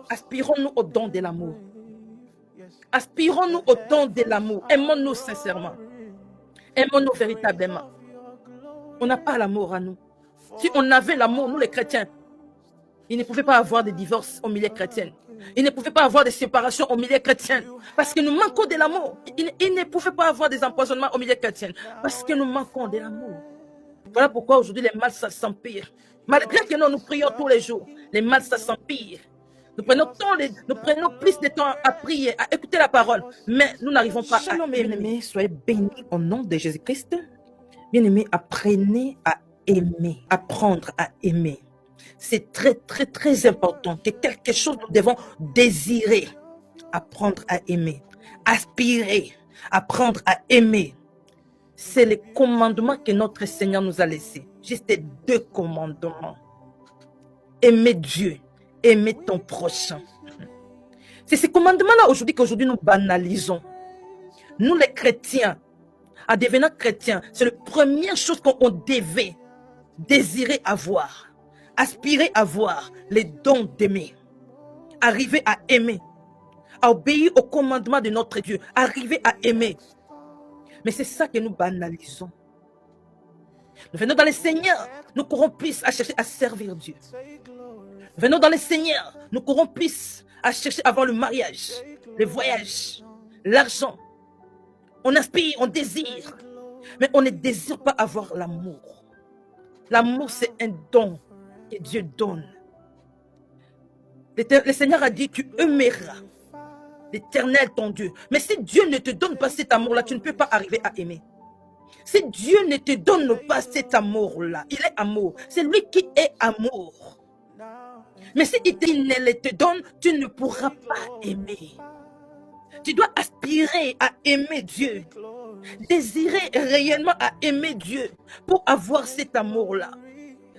Aspirons-nous au don de l'amour. Aspirons-nous au don de l'amour. Aimons-nous sincèrement. Aimons-nous véritablement. On n'a pas l'amour à nous. Si on avait l'amour, nous les chrétiens, il ne pouvait pas avoir de divorce au milieu chrétien. Il ne pouvait pas avoir de séparation au milieu chrétien. Parce que nous manquons de l'amour. Il ne pouvait pas avoir des empoisonnements au milieu chrétien. Parce que nous manquons de l'amour. Voilà pourquoi aujourd'hui les mal ça s'empire. Malgré que nous prions tous les jours, les mal ça s'empire. Nous prenons plus de temps à prier, à écouter la parole, mais nous n'arrivons pas à aimer. Bien-aimés, soyez bénis au nom de Jésus-Christ. Bien-aimés, apprenez à aimer, apprendre à aimer. C'est très, très, très important. C'est quelque chose que nous devons désirer. Apprendre à aimer, aspirer, apprendre à aimer. C'est le commandement que notre Seigneur nous a laissé. Juste 2 commandements. Aimer Dieu, aimer ton prochain. C'est ces commandements-là qu'aujourd'hui nous banalisons. Nous les chrétiens, en devenant chrétiens, c'est la première chose qu'on devait désirer avoir, aspirer à avoir, les dons d'aimer. Arriver à aimer, à obéir au commandement de notre Dieu, arriver à aimer. Mais c'est ça que nous banalisons. Nous venons dans le Seigneur, nous courons plus à chercher à servir Dieu. Nous venons dans le Seigneur, nous courons plus à chercher à avoir le mariage, le voyage, l'argent. On aspire, on désire, mais on ne désire pas avoir l'amour. L'amour, c'est un don que Dieu donne. Le Seigneur a dit, tu aimeras l'Éternel ton Dieu. Mais si Dieu ne te donne pas cet amour-là, tu ne peux pas arriver à aimer. Si Dieu ne te donne pas cet amour-là, il est amour. C'est lui qui est amour. Mais si il ne le te donne, tu ne pourras pas aimer. Tu dois aspirer à aimer Dieu. Désirer réellement à aimer Dieu pour avoir cet amour-là.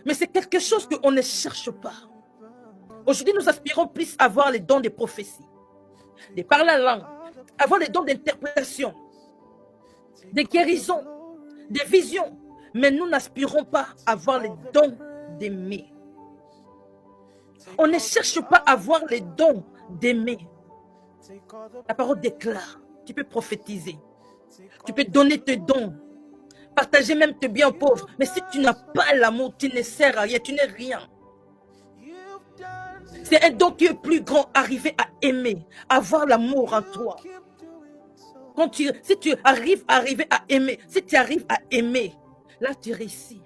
Mais c'est quelque chose qu'on ne cherche pas. Aujourd'hui, nous aspirons plus à avoir les dons de prophétie, de parler la langue, avoir les dons d'interprétation, de guérison, de vision. Mais nous n'aspirons pas à avoir les dons d'aimer. On ne cherche pas à avoir les dons d'aimer. La parole déclare, tu peux prophétiser, tu peux donner tes dons, partager même tes biens aux pauvres. Mais si tu n'as pas l'amour, tu ne sers à rien, tu n'es rien. C'est un don qui est plus grand, arriver à aimer, avoir l'amour en toi. Si tu arrives à aimer, si tu arrives à aimer, là tu réussis.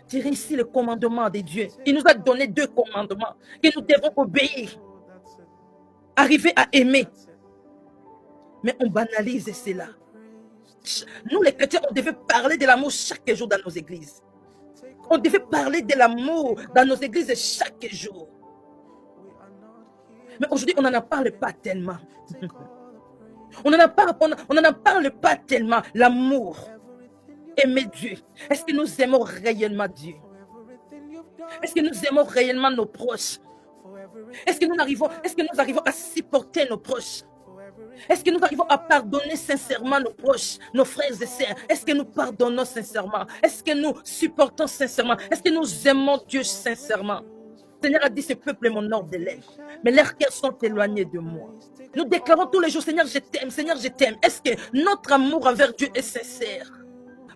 Tu réussis le commandement de Dieu. Il nous a donné 2 commandements que nous devons obéir. Arriver à aimer. Mais on banalise cela. Nous les chrétiens, on devait parler de l'amour chaque jour dans nos églises. On devait parler de l'amour dans nos églises chaque jour. Mais aujourd'hui, on n'en parle pas tellement. On n'en parle pas tellement. L'amour. Aimer Dieu. Est-ce que nous aimons réellement Dieu? Est-ce que nous aimons réellement nos proches? Est-ce que nous arrivons à supporter nos proches? Est-ce que nous arrivons à pardonner sincèrement nos proches, nos frères et sœurs? Est-ce que nous pardonnons sincèrement? Est-ce que nous supportons sincèrement? Est-ce que nous aimons Dieu sincèrement? Le Seigneur a dit, ce peuple est mon ordre de lèvres, mais leurs cœurs sont éloignés de moi. Nous déclarons tous les jours, Seigneur, je t'aime, Seigneur, je t'aime. Est-ce que notre amour envers Dieu est sincère?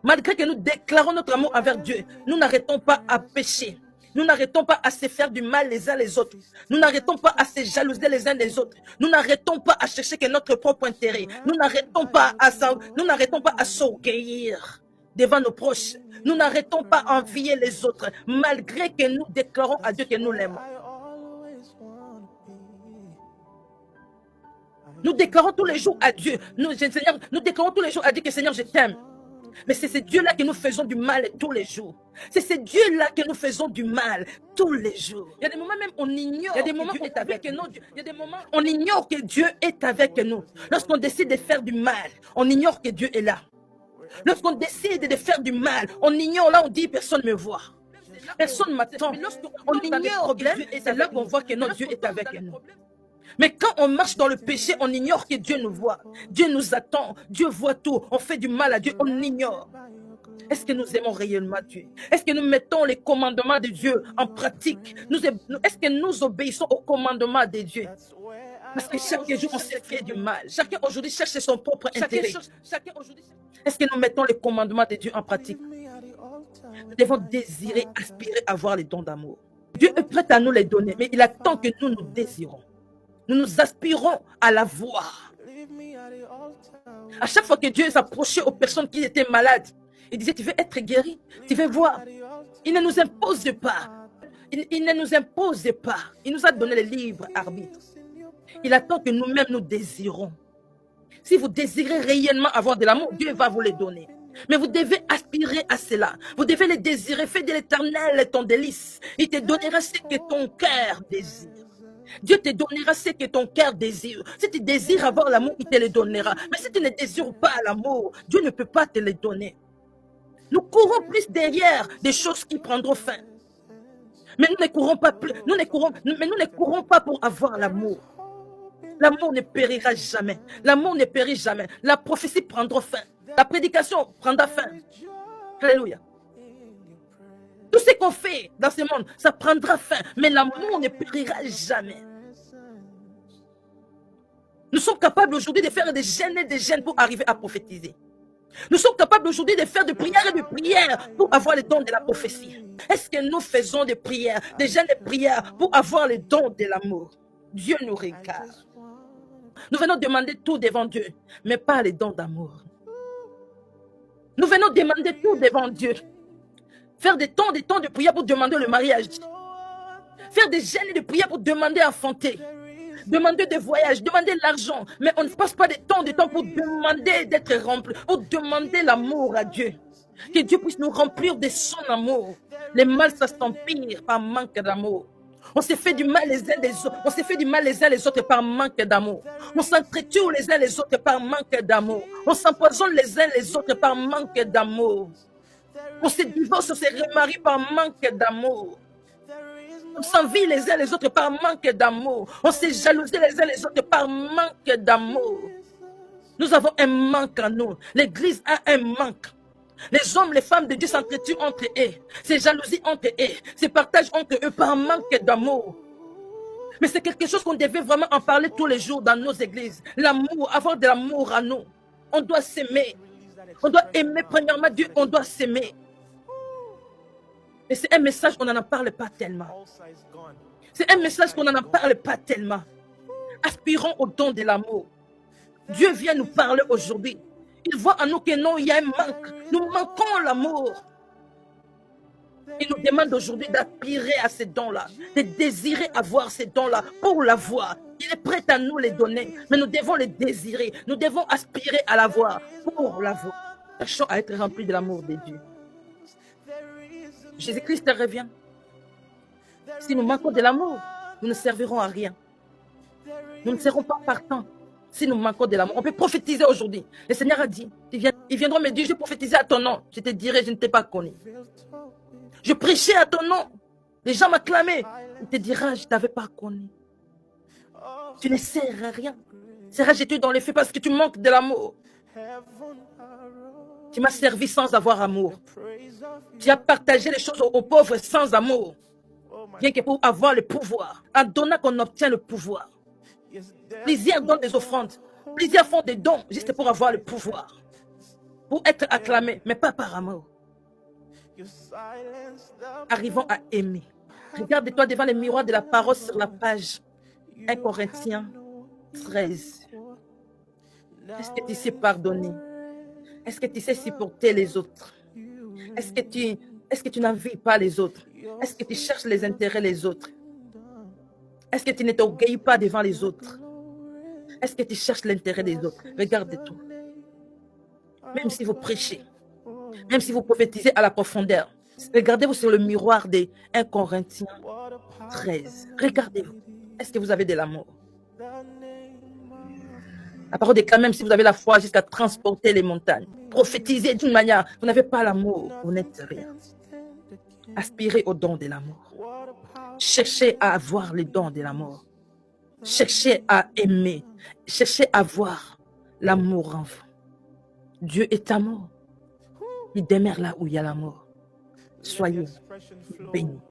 Malgré que nous déclarons notre amour envers Dieu, nous n'arrêtons pas à pécher. Nous n'arrêtons pas à se faire du mal les uns les autres. Nous n'arrêtons pas à se jalouser les uns des autres. Nous n'arrêtons pas à chercher que notre propre intérêt. Nous n'arrêtons pas à s'orgueillir devant nos proches. Nous n'arrêtons pas à envier les autres, malgré que nous déclarons à Dieu que nous l'aimons. Nous déclarons tous les jours à Dieu. Nous déclarons tous les jours à Dieu que Seigneur, je t'aime. Mais c'est ce Dieu-là que nous faisons du mal tous les jours. C'est ce Dieu-là que nous faisons du mal tous les jours. Il y a des moments même on ignore. Il y a des moments où on ignore que Dieu est avec nous. Lorsqu'on décide de faire du mal, on ignore que Dieu est là. Lorsqu'on décide de faire du mal, on ignore. Là, on dit personne ne me voit. Personne ne m'attend. On ignore que Dieu est. C'est là qu'on voit que notre Dieu est avec nous. Mais quand on marche dans le péché, on ignore que Dieu nous voit. Dieu nous attend. Dieu voit tout. On fait du mal à Dieu, on l'ignore. Est-ce que nous aimons réellement Dieu? Est-ce que nous mettons les commandements de Dieu en pratique? Est-ce que nous obéissons aux commandements de Dieu? Parce que chaque jour, on s'est fait du mal. Chacun aujourd'hui cherche son propre intérêt. Est-ce que nous mettons les commandements de Dieu en pratique? Nous devons désirer, aspirer à avoir les dons d'amour. Dieu est prêt à nous les donner, mais il attend que nous nous désirons. Nous aspirons à la voir. À chaque fois que Dieu s'approchait aux personnes qui étaient malades, il disait, tu veux être guéri, tu veux voir. Il ne nous impose pas. Il ne nous impose pas. Il nous a donné le libre arbitre. Il attend que nous-mêmes nous désirons. Si vous désirez réellement avoir de l'amour, Dieu va vous le donner. Mais vous devez aspirer à cela. Vous devez le désirer. Fais de l'Éternel ton délice. Il te donnera ce que ton cœur désire. Dieu te donnera ce que ton cœur désire. Si tu désires avoir l'amour, il te le donnera. Mais si tu ne désires pas l'amour, Dieu ne peut pas te le donner. Nous courons plus derrière des choses qui prendront fin. Mais nous ne courons pas plus. Nous ne courons pas pour avoir l'amour. L'amour ne périra jamais. L'amour ne périt jamais. La prophétie prendra fin. La prédication prendra fin. Alléluia. Tout ce qu'on fait dans ce monde, ça prendra fin. Mais l'amour ne périra jamais. Nous sommes capables aujourd'hui de faire des jeûnes et des jeûnes pour arriver à prophétiser. Nous sommes capables aujourd'hui de faire des prières et des prières pour avoir les dons de la prophétie. Est-ce que nous faisons des prières, des jeûnes et des prières pour avoir les dons de l'amour? Dieu nous regarde. Nous venons demander tout devant Dieu, mais pas les dons d'amour. Nous venons demander tout devant Dieu. Faire des temps de prière pour demander le mariage. Faire des jeûnes et des prières pour demander à enfanter. Demander des voyages, demander l'argent. Mais on ne passe pas de temps pour demander d'être rempli, pour demander l'amour à Dieu. Que Dieu puisse nous remplir de son amour. Les mal, ça s'empire par manque d'amour. On s'est fait du mal les uns les autres. On s'est fait du mal les uns les autres par manque d'amour. On s'entretue les uns les autres par manque d'amour. On s'empoisonne les uns les autres par manque d'amour. On se divorce, on se remarie par manque d'amour. On s'envie les uns les autres par manque d'amour. On se jalousie les uns les autres par manque d'amour. Nous avons un manque en nous. L'Église a un manque. Les hommes, les femmes de Dieu s'entretuent entre eux. C'est jalousie entre eux. C'est partage entre eux par manque d'amour. Mais c'est quelque chose qu'on devait vraiment en parler tous les jours dans nos églises. L'amour, avoir de l'amour à nous. On doit s'aimer. On doit aimer premièrement Dieu. On doit s'aimer. Et c'est un message qu'on n'en parle pas tellement. C'est un message qu'on n'en parle pas tellement. Aspirons au don de l'amour. Dieu vient nous parler aujourd'hui. Il voit en nous que non, il y a un manque. Nous manquons l'amour. Il nous demande aujourd'hui d'aspirer à ces dons-là, de désirer avoir ces dons-là pour l'avoir. Il est prêt à nous les donner, mais nous devons les désirer. Nous devons aspirer à l'avoir pour l'avoir. Cherchons à être remplis de l'amour de Dieu. Jésus-Christ revient. Si nous manquons de l'amour, nous ne servirons à rien. Nous ne serons pas partants. Si nous manquons de l'amour, on peut prophétiser aujourd'hui. Le Seigneur a dit, ils viendront me dire, je prophétisais à ton nom. Je te dirai, je ne t'ai pas connu. Je prêchais à ton nom. Les gens m'acclamaient. Il te dira, je ne t'avais pas connu. Tu ne sers à rien. Tu seras jeté dans le feu parce que tu manques de l'amour. Tu m'as servi sans avoir amour. Tu as partagé les choses aux pauvres sans amour. Bien que pour avoir le pouvoir. En donnant qu'on obtient le pouvoir. Plusieurs donnent des offrandes. Plusieurs font des dons juste pour avoir le pouvoir. Pour être acclamés, mais pas par amour. Arrivons à aimer. Regarde-toi devant le miroir de la parole sur la page 1 Corinthiens 13. Est-ce que tu sais pardonner? Est-ce que tu sais supporter les autres? Est-ce que tu n'envies pas les autres? Est-ce que tu cherches les intérêts des autres? Est-ce que tu ne t'orgueilles pas devant les autres? Est-ce que tu cherches l'intérêt des autres? Regarde tout. Même si vous prêchez, même si vous prophétisez à la profondeur, regardez-vous sur le miroir des 1 Corinthiens 13. Regardez-vous. Est-ce que vous avez de l'amour? La parole déclare même si vous avez la foi jusqu'à transporter les montagnes. Prophétisez d'une manière. Vous n'avez pas l'amour, vous n'êtes rien. Aspirez au don de l'amour. Cherchez à avoir les dons de l'amour. Cherchez à aimer. Cherchez à avoir l'amour en vous. Dieu est amour. Il demeure là où il y a la mort. Soyez bénis.